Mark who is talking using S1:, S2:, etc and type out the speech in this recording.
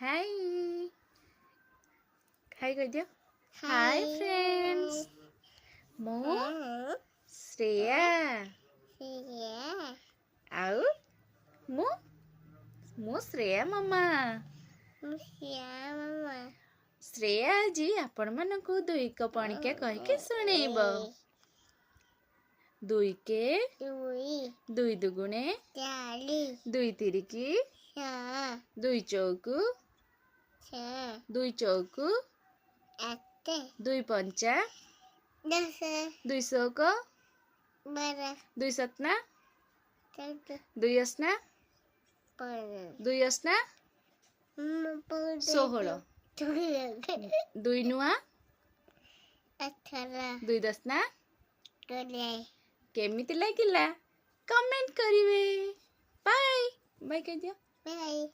S1: हाय हाय कह दियो। Hi friends, मो श्रेया आउ मो मो श्रेया मामा। श्रेया जी आपण मानकु दुई को पणिका कह के सुनेब। दुई के दुई दुगुणे दुई तिरिकी दुई चौकु दुई चौकु दुई पंचा दुई सौक दुई सतना दुई असना दुई असना 16 दुई नुआ 18 दुई दसना केमिति लागिला कमेंट करिवे। बाय बाय कह दियो। बाय।